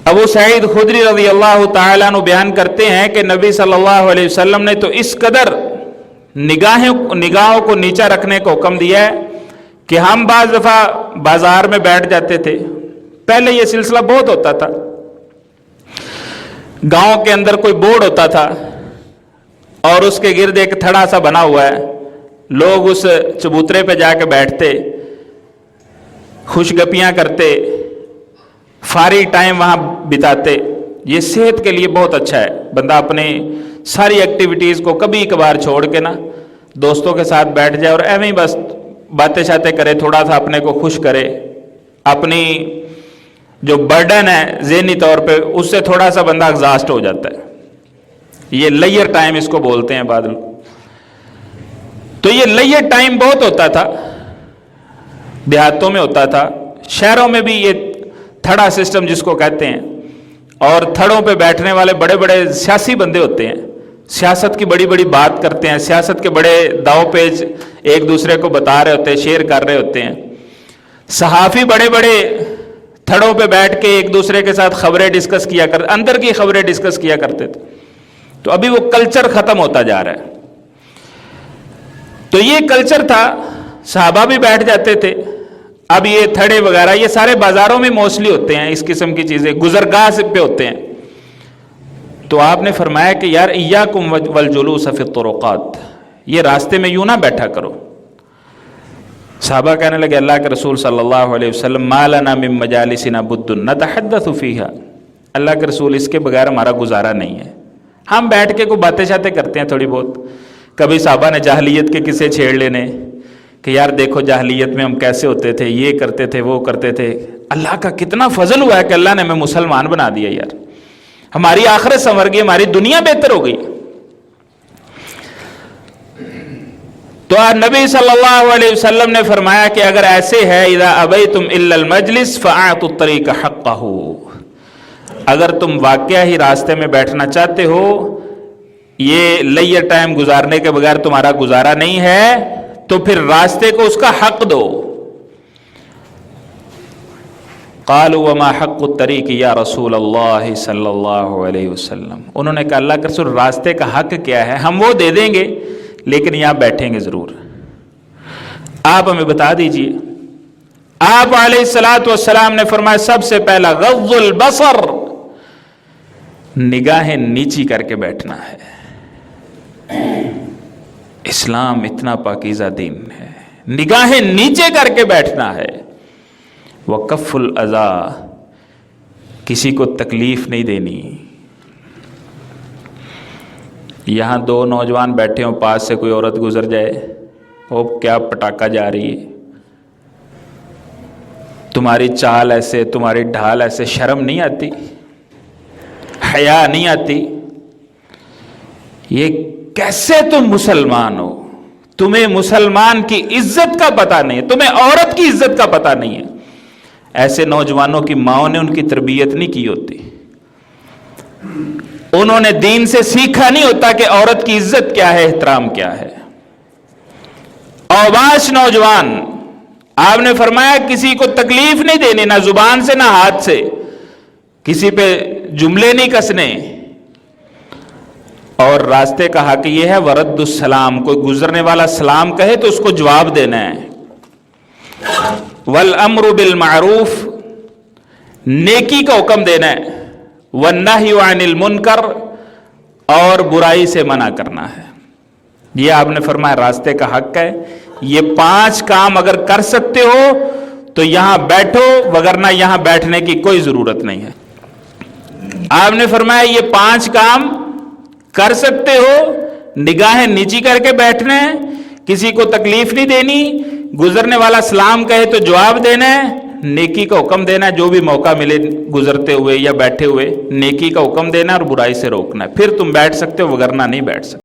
ابو سعید خدری رضی اللہ تعالیٰ عنہ بیان کرتے ہیں کہ نبی صلی اللہ علیہ وسلم نے تو اس قدر نگاہوں کو نیچا رکھنے کو حکم دیا ہے کہ ہم بعض دفعہ بازار میں بیٹھ جاتے تھے. پہلے یہ سلسلہ بہت ہوتا تھا. گاؤں کے اندر کوئی بورڈ ہوتا تھا اور اس کے گرد ایک تھڑا سا بنا ہوا ہے. لوگ اس چبوترے پہ جا کے بیٹھتے, خوش گپیاں کرتے, فارغ ٹائم وہاں بتاتے. یہ صحت کے لیے بہت اچھا ہے. بندہ اپنے ساری ایکٹیویٹیز کو کبھی کبھار چھوڑ کے نا دوستوں کے ساتھ بیٹھ جائے اور ایویں ہی بس باتیں شاتیں کرے, تھوڑا سا اپنے کو خوش کرے, اپنی جو برڈن ہے ذہنی طور پہ اس سے تھوڑا سا بندہ ایگزاسٹ ہو جاتا ہے. یہ لیئر ٹائم اس کو بولتے ہیں بادل. تو یہ لیئر ٹائم بہت ہوتا تھا, دیہاتوں میں ہوتا تھا, شہروں میں بھی یہ تھڑا سسٹم جس کو کہتے ہیں. اور تھڑوں پہ بیٹھنے والے بڑے بڑے سیاسی بندے ہوتے ہیں, سیاست کی بڑی بڑی بات کرتے ہیں, سیاست کے بڑے داؤ پیچ ایک دوسرے کو بتا رہے ہوتے ہیں, شیئر کر رہے ہوتے ہیں. صحافی بڑے بڑے تھڑوں پہ بیٹھ کے ایک دوسرے کے ساتھ خبریں ڈسکس کیا کرتے, اندر کی خبریں ڈسکس کیا کرتے تھے. تو ابھی وہ کلچر ختم ہوتا جا رہا ہے. تو یہ کلچر تھا, صحابہ بھی بیٹھ جاتے تھے. اب یہ تھڑے وغیرہ یہ سارے بازاروں میں موسٹلی ہوتے ہیں, اس قسم کی چیزیں گزرگاہ سے پہ ہوتے ہیں. تو آپ نے فرمایا کہ یار ایاکم والجلوس فی الطرقات, یہ راستے میں یوں نہ بیٹھا کرو. صحابہ کہنے لگے اللہ کے رسول صلی اللہ علیہ وسلم ما لنا من مجالسنا بد نتحدث فیہا, اللہ کے رسول اس کے بغیر ہمارا گزارا نہیں ہے. ہم بیٹھ کے کوئی باتیں شاتیں کرتے ہیں تھوڑی بہت. کبھی صحابہ نے جاہلیت کے قصے چھیڑ لینے کہ یار دیکھو جاہلیت میں ہم کیسے ہوتے تھے, یہ کرتے تھے, وہ کرتے تھے. اللہ کا کتنا فضل ہوا ہے کہ اللہ نے ہمیں مسلمان بنا دیا یار, ہماری آخرت سنور گئی, ہماری دنیا بہتر ہو گئی. تو نبی صلی اللہ علیہ وسلم نے فرمایا کہ اگر ایسے ہے اذا ابیتم الا المجلس فاعطوا الطریق حقہ, اگر تم واقعہ ہی راستے میں بیٹھنا چاہتے ہو, یہ لیئر ٹائم گزارنے کے بغیر تمہارا گزارا نہیں ہے, تو پھر راستے کو اس کا حق دو. قالوا وما حق الطریق یا رسول اللہ صلی اللہ علیہ وسلم, انہوں نے کہا اللہ کے رسول راستے کا حق کیا ہے, ہم وہ دے دیں گے لیکن یہاں بیٹھیں گے ضرور, آپ ہمیں بتا دیجئے. آپ علیہ الصلوۃ والسلام نے فرمایا سب سے پہلا غض البصر, نگاہیں نیچی کر کے بیٹھنا ہے. اسلام اتنا پاکیزہ دین ہے, نگاہیں نیچے کر کے بیٹھنا ہے. وکف الاذی, کسی کو تکلیف نہیں دینی. یہاں دو نوجوان بیٹھے ہوں, پاس سے کوئی عورت گزر جائے, وہ کیا پٹاکا جا رہی ہے, تمہاری چال ایسے, تمہاری ڈھال ایسے, شرم نہیں آتی, حیا نہیں آتی؟ یہ کیسے تم مسلمان ہو؟ تمہیں مسلمان کی عزت کا پتہ نہیں ہے, تمہیں عورت کی عزت کا پتہ نہیں ہے. ایسے نوجوانوں کی ماؤں نے ان کی تربیت نہیں کی ہوتی, انہوں نے دین سے سیکھا نہیں ہوتا کہ عورت کی عزت کیا ہے, احترام کیا ہے. اوباش نوجوان, آپ نے فرمایا کسی کو تکلیف نہیں دینی, نہ زبان سے نہ ہاتھ سے, کسی پہ جملے نہیں کسنے. اور راستے کا حق یہ ہے ورد السلام, کوئی گزرنے والا سلام کہے تو اس کو جواب دینا ہے. والامر بالمعروف, نیکی کا حکم دینا ہے. والنہی عن المنکر, اور برائی سے منع کرنا ہے. یہ آپ نے فرمایا راستے کا حق ہے. یہ 5 کام اگر کر سکتے ہو تو یہاں بیٹھو, وگرنہ یہاں بیٹھنے کی کوئی ضرورت نہیں ہے. آپ نے فرمایا یہ 5 کام کر سکتے ہو, نگاہیں نیچی کر کے بیٹھنا ہے, کسی کو تکلیف نہیں دینی, گزرنے والا سلام کہے تو جواب دینا ہے, نیکی کا حکم دینا ہے, جو بھی موقع ملے گزرتے ہوئے یا بیٹھے ہوئے نیکی کا حکم دینا اور برائی سے روکنا ہے. پھر تم بیٹھ سکتے ہو, وگرنہ نہیں بیٹھ سکتے.